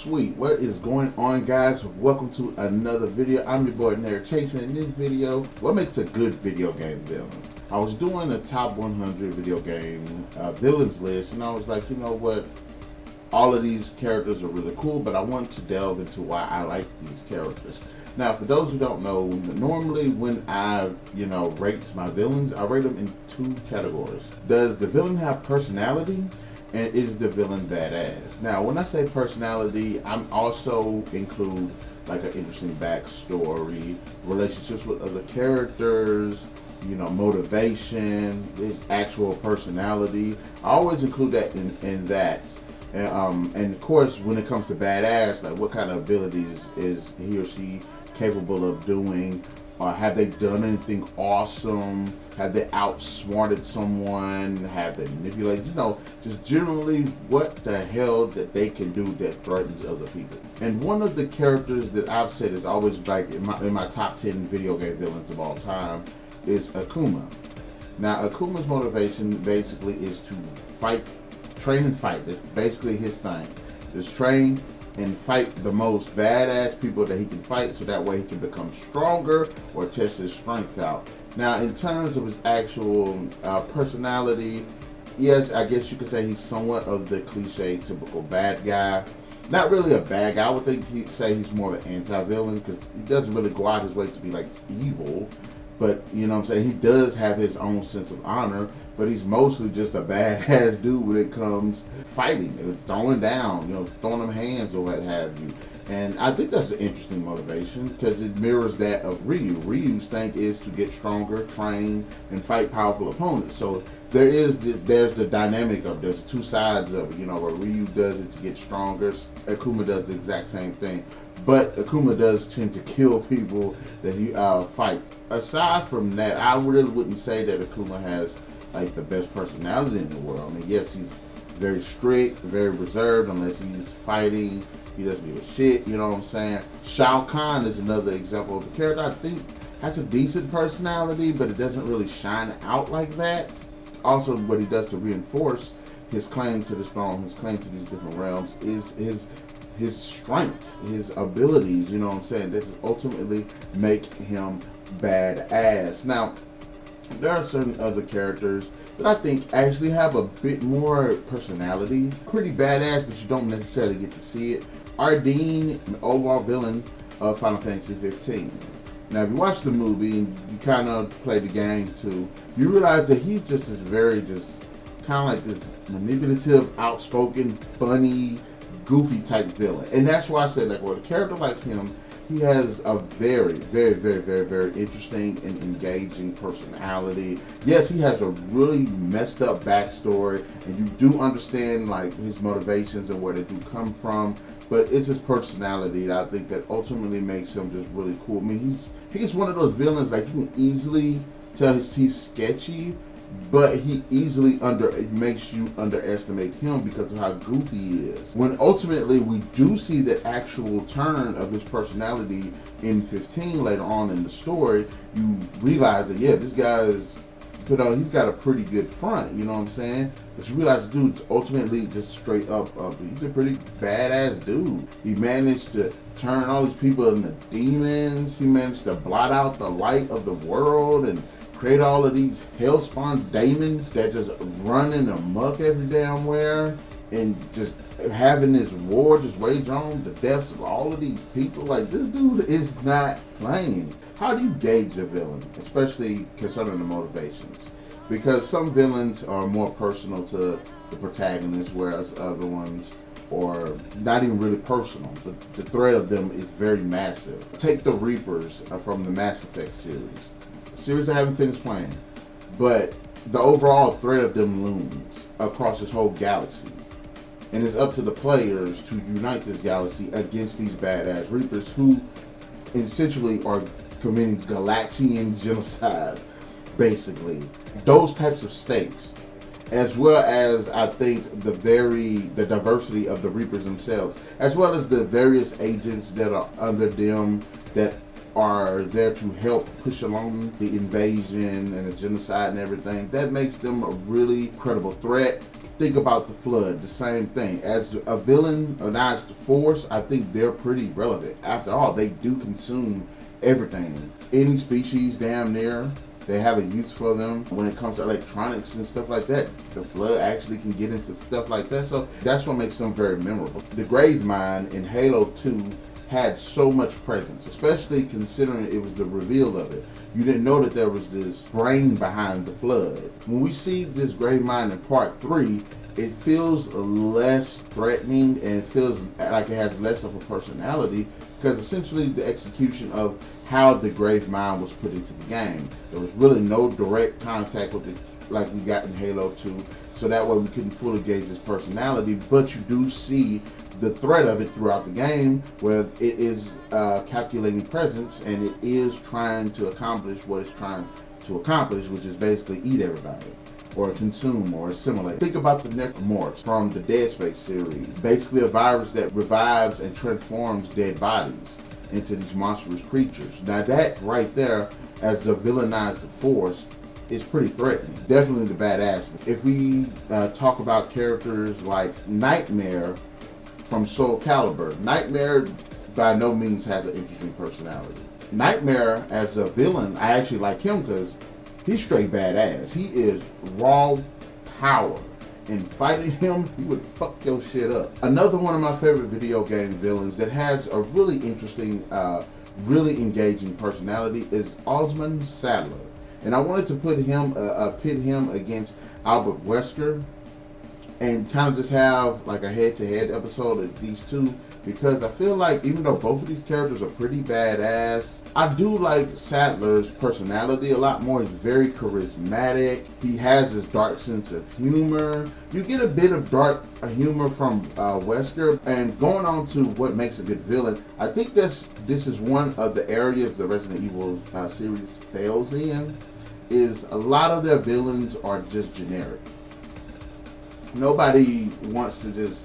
Sweet. What is going on, guys? Welcome to another video. I'm your boy NarikChase, and in this video, what makes a good video game villain? I was doing a top 100 video game villains list, and I was like, you know what? All of these characters are really cool, but I want to delve into why I like these characters. Now, for those who don't know, normally when I, rate my villains, I rate them in two categories. Does the villain have personality? And is the villain badass? Now, when I say personality, I'm also include like an interesting backstory, relationships with other characters, motivation, his actual personality. I always include that in that. And of course, when it comes to badass, like what kind of abilities is he or she capable of doing? Have they done anything awesome? Have they outsmarted someone? Have they manipulated? Just generally what the hell that they can do that threatens other people. And one of the characters that I've said is always like in my top 10 video game villains of all time is Akuma. Now, Akuma's motivation basically is to fight, train and fight. That's basically his thing. Just train and fight the most badass people that he can fight, so that way he can become stronger or test his strengths out. Now, in terms of his actual personality, yes, I guess you could say he's somewhat of the cliche typical bad guy. Not really a bad guy. I would think he'd say he's more of an anti-villain, because he doesn't really go out his way to be like evil. But, you know what I'm saying, he does have his own sense of honor, but he's mostly just a badass dude when it comes fighting, throwing down, throwing them hands or what have you. And I think that's an interesting motivation, because it mirrors that of Ryu. Ryu's thing is to get stronger, train, and fight powerful opponents. So there's the dynamic of there's two sides of it, where Ryu does it to get stronger, Akuma does the exact same thing. But Akuma does tend to kill people that he fight. Aside from that, I really wouldn't say that Akuma has like the best personality in the world. I mean, yes, he's very strict, very reserved. Unless he's fighting, he doesn't give a shit. You know what I'm saying? Shao Kahn is another example of a character I think has a decent personality, but it doesn't really shine out like that. Also, what he does to reinforce his claim to the throne, his claim to these different realms, is his strength, his abilities, you know what I'm saying, that ultimately make him badass. Now, there are certain other characters that I think actually have a bit more personality, pretty badass, but you don't necessarily get to see it. Ardeen, the overall villain of Final Fantasy 15. Now, if you watch the movie and you kind of play the game too, you realize that he's just this very, just kind of like this manipulative, outspoken, funny, goofy type villain. And that's why I said, like, with a character like him, he has a very, very, very, very, very interesting and engaging personality. Yes, he has a really messed up backstory, and you do understand like his motivations and where they do come from, but it's his personality that I think that ultimately makes him just really cool. I mean, he's one of those villains, like, you can easily tell he's sketchy, but he easily makes you underestimate him because of how goofy he is. When ultimately we do see the actual turn of his personality in 15 later on in the story, you realize that, yeah, this guy's, he's got a pretty good front, you know what I'm saying? But you realize the dude's ultimately just straight up, he's a pretty badass dude. He managed to turn all these people into demons. He managed to blot out the light of the world and create all of these hellspawn demons that just running amok every damn where, and just having this war just wage on the deaths of all of these people. Like, this dude is not playing. How do you gauge a villain, especially concerning the motivations? Because some villains are more personal to the protagonist, whereas other ones are not even really personal. The threat of them is very massive. Take the Reapers from the Mass Effect series I haven't finished playing, but the overall threat of them looms across this whole galaxy, and it's up to the players to unite this galaxy against these badass Reapers, who essentially are committing Galaxian genocide, basically. Those types of stakes, as well as I think the diversity of the Reapers themselves, as well as the various agents that are under them that are there to help push along the invasion and the genocide and everything. That makes them a really credible threat. Think about the Flood, the same thing. As a villain, or not as the Force, I think they're pretty relevant. After all, they do consume everything. Any species, damn near, they have a use for them. When it comes to electronics and stuff like that, the Flood actually can get into stuff like that. So that's what makes them very memorable. The Gravemind in Halo 2 had so much presence, especially considering it was the reveal of it. You didn't know that there was this brain behind the Flood. When we see this Gravemind in Part 3, it feels less threatening and it feels like it has less of a personality, because essentially the execution of how the Gravemind was put into the game. There was really no direct contact with it like we got in Halo 2, so that way we couldn't fully gauge his personality, but you do see the threat of it throughout the game, where it is calculating presence and it is trying to accomplish what it's trying to accomplish, which is basically eat everybody or consume or assimilate. Think about the Necromorphs from the Dead Space series. Basically a virus that revives and transforms dead bodies into these monstrous creatures. Now that right there, as the villainized Force, is pretty threatening. Definitely the badass. If we talk about characters like Nightmare from Soul Calibur, Nightmare by no means has an interesting personality. Nightmare as a villain, I actually like him because he's straight badass. He is raw power. And fighting him, he would fuck your shit up. Another one of my favorite video game villains that has a really interesting, really engaging personality is Osmond Saddler. And I wanted to put him, pit him against Albert Wesker, and kind of just have like a head-to-head episode of these two, because I feel like even though both of these characters are pretty badass, I do like Saddler's personality a lot more. He's very charismatic. He has this dark sense of humor. You get a bit of dark humor from Wesker. And going on to what makes a good villain, I think this is one of the areas the Resident Evil series fails in, is a lot of their villains are just generic. Nobody wants to just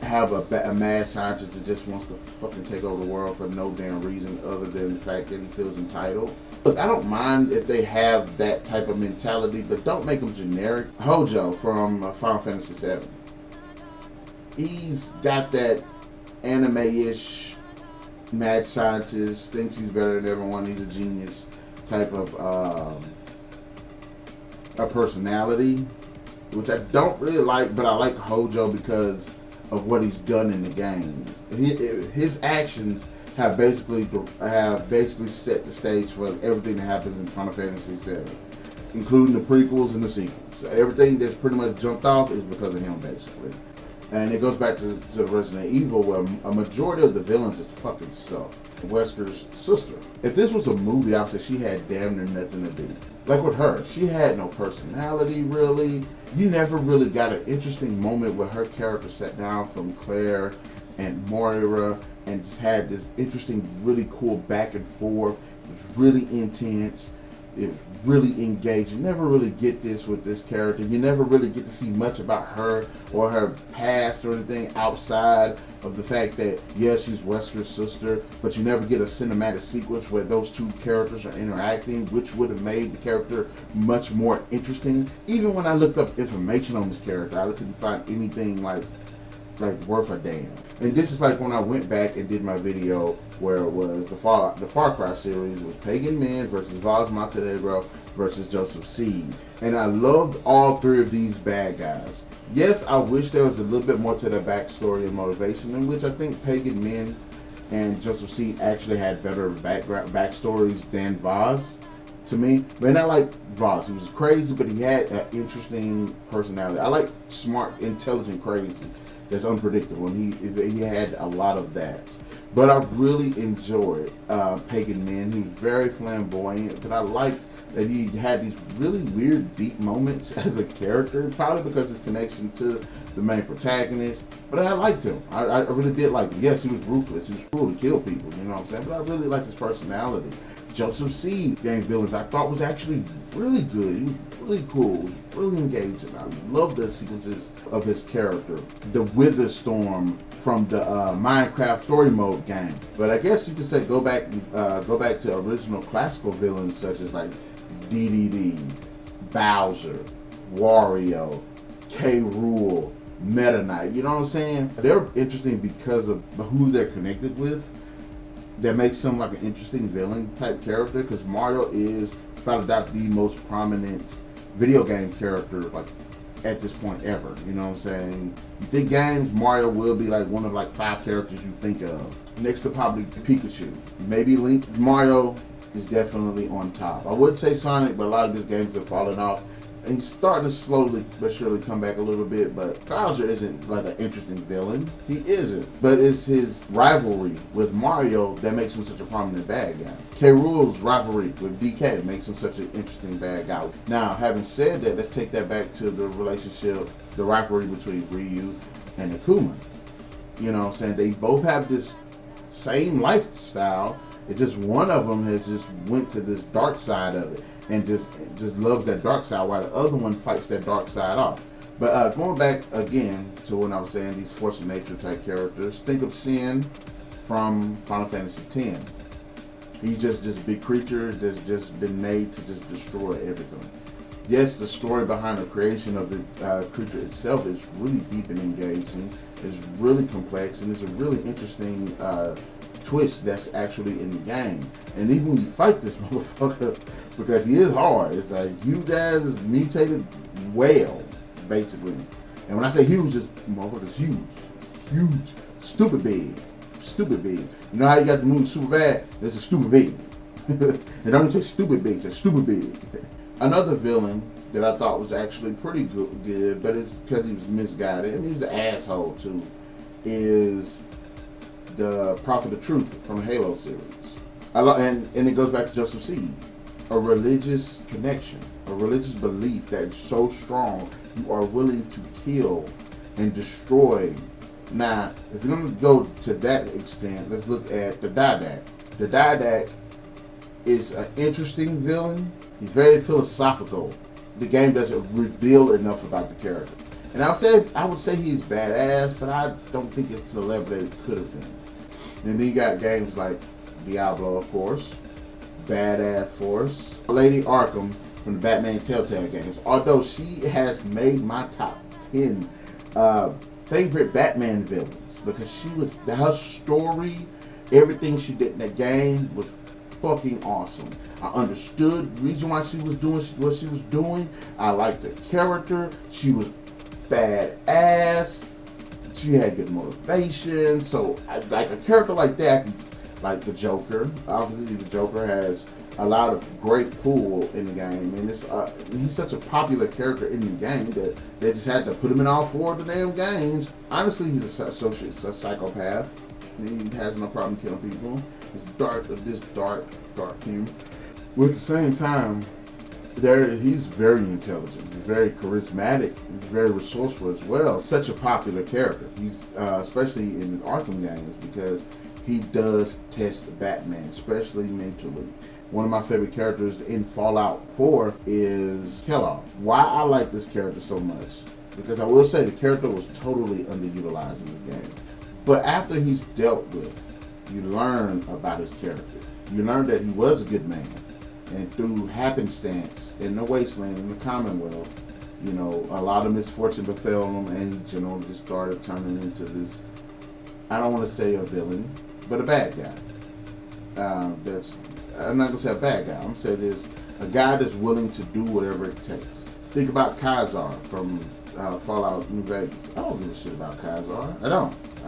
have a mad scientist that just wants to fucking take over the world for no damn reason other than the fact that he feels entitled. Look, I don't mind if they have that type of mentality, but don't make them generic. Hojo from Final Fantasy VII. He's got that anime-ish mad scientist, thinks he's better than everyone, he's a genius type of a personality, which I don't really like, but I like Hojo because of what he's done in the game. His actions have basically set the stage for everything that happens in Final Fantasy VII, including the prequels and the sequels. So everything that's pretty much jumped off is because of him, basically. And it goes back to Resident Evil, where a majority of the villains just fucking suck. Wesker's sister. If this was a movie, I would say she had damn near nothing to do. Like with her, she had no personality really. You never really got an interesting moment where her character sat down from Claire and Moira and just had this interesting, really cool back and forth. It was really intense. It was really engaging. You never really get this with this character. You never really get to see much about her or her past or anything outside of the fact that, yes, she's Wesker's sister, but you never get a cinematic sequence where those two characters are interacting, which would have made the character much more interesting. Even when I looked up information on this character, I couldn't find anything like worth a damn. And this is like when I went back and did my video where it was the Far Cry series. It was Pagan Min versus Vaz Montenegro versus Joseph Seed. And I loved all three of these bad guys. Yes, I wish there was a little bit more to their backstory and motivation, in which I think Pagan Min and Joseph Seed actually had better backstories than Vaz, to me. But I like Vaz. He was crazy, but he had an interesting personality. I like smart, intelligent, crazy. That's unpredictable, and he had a lot of that. But I really enjoyed Pagan Min. He was very flamboyant, but I liked that he had these really weird, deep moments as a character, probably because of his connection to the main protagonist. But I liked him. I really did like him. Yes, he was ruthless. He was cruel to kill people, you know what I'm saying? But I really liked his personality. Joseph Seed game villains I thought was actually really good. He was really cool. He was really engaging. I love the sequences of his character. The Wither Storm from the Minecraft story mode game. But I guess you could say go back to original classical villains such as like DDD, Bowser, Wario, K. Rool, Meta Knight. You know what I'm saying? They're interesting because of who they're connected with. That makes him like an interesting villain type character, because Mario is without a doubt the most prominent video game character like at this point ever. You know what I'm saying? You think games, Mario will be like one of like 5 characters you think of. Next to probably Pikachu, maybe Link. Mario is definitely on top. I would say Sonic, but a lot of his games have fallen off. And he's starting to slowly but surely come back a little bit, but Bowser isn't like an interesting villain. He isn't. But it's his rivalry with Mario that makes him such a prominent bad guy. K. Rool's rivalry with DK makes him such an interesting bad guy. Now, having said that, let's take that back to the relationship, the rivalry between Ryu and Akuma. You know what I'm saying? They both have this same lifestyle. It's just one of them has just went to this dark side of it and just loves that dark side, while the other one fights that dark side off. But going back again to when I was saying these force of nature type characters, think of Sin from Final Fantasy X. He's just this big creature that's just been made to just destroy everything. Yes, the story behind the creation of the creature itself is really deep and engaging. It's really complex, and it's a really interesting twist that's actually in the game. And even when you fight this motherfucker, because he is hard, it's a huge ass mutated whale, basically. And when I say huge, this motherfucker's huge. Huge. Stupid big. Stupid big. You know how you got the movie Super Bad? It's a stupid big. And don't say stupid big, it's stupid big. Another villain that I thought was actually pretty good, but it's because he was misguided, and he was an asshole too, is the Prophet of Truth from the Halo series. And it goes back to Joseph Seed. A religious connection, a religious belief that is so strong you are willing to kill and destroy. Now, if you're going to go to that extent, let's look at the Didact. The Didact is an interesting villain. He's very philosophical. The game doesn't reveal enough about the character. And I would say he's badass, but I don't think it's to the level that it could have been. And then you got games like Diablo, of course, Badass Force, Lady Arkham from the Batman Telltale games. Although she has made my top 10 favorite Batman villains, because her story, everything she did in that game was fucking awesome. I understood the reason why she was doing what she was doing. I liked the character. She was badass. She had good motivation. So, like a character like that, like the Joker. Obviously, the Joker has a lot of great pull in the game, and he's such a popular character in the game that they just had to put him in all 4 of the damn games. Honestly, he's a psychopath. He has no problem killing people. It's dark humor. But at the same time, he's very intelligent. He's very charismatic. He's very resourceful as well. Such a popular character. He's especially in the Arkham games, because he does test Batman, especially mentally. One of my favorite characters in Fallout 4 is Kellogg. Why I like this character so much? Because I will say the character was totally underutilized in this game. But after he's dealt with, you learn about his character. You learn that he was a good man. And through happenstance in the wasteland, in the Commonwealth, you know, a lot of misfortune befell him, and he, just started turning into this, I don't want to say a villain, but a bad guy. I'm not going to say a bad guy. I'm going to say this, a guy that's willing to do whatever it takes. Think about Kaiser from Fallout New Vegas. I don't give a shit about Kaiser.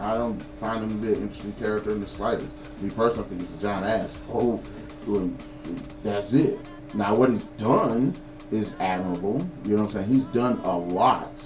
I don't find him to be an interesting character in the slightest. Me personally, I think he's a giant asshole. That's it. Now, what he's done is admirable. You know what I'm saying? He's done a lot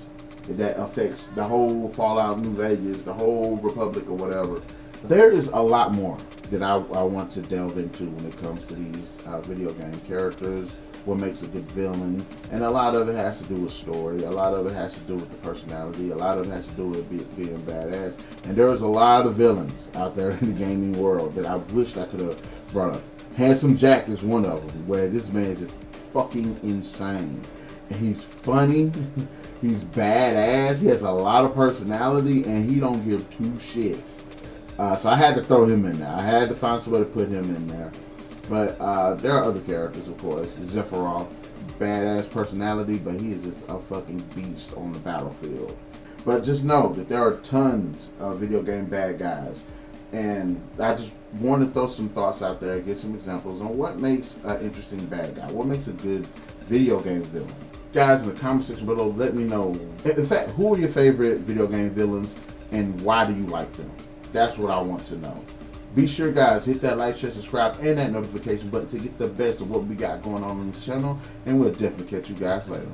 that affects the whole Fallout New Vegas, the whole Republic or whatever. There is a lot more that I want to delve into when it comes to these video game characters, what makes a good villain, and a lot of it has to do with story, a lot of it has to do with the personality, a lot of it has to do with being badass, and there's a lot of villains out there in the gaming world that I wished I could have brought up. Handsome Jack is one of them, where this man is just fucking insane. And he's funny, he's badass, he has a lot of personality, and he don't give two shits. So I had to throw him in there. I had to find somebody to put him in there. But there are other characters, of course. Sephiroth, badass personality, but he is just a fucking beast on the battlefield. But just know that there are tons of video game bad guys. And I just want to throw some thoughts out there, get some examples on what makes an interesting bad guy, what makes a good video game villain. Guys, in the comment section below, let me know. In fact, who are your favorite video game villains and why do you like them? That's what I want to know. Be sure, guys, hit that like, share, subscribe, and that notification button to get the best of what we got going on this channel. And we'll definitely catch you guys later.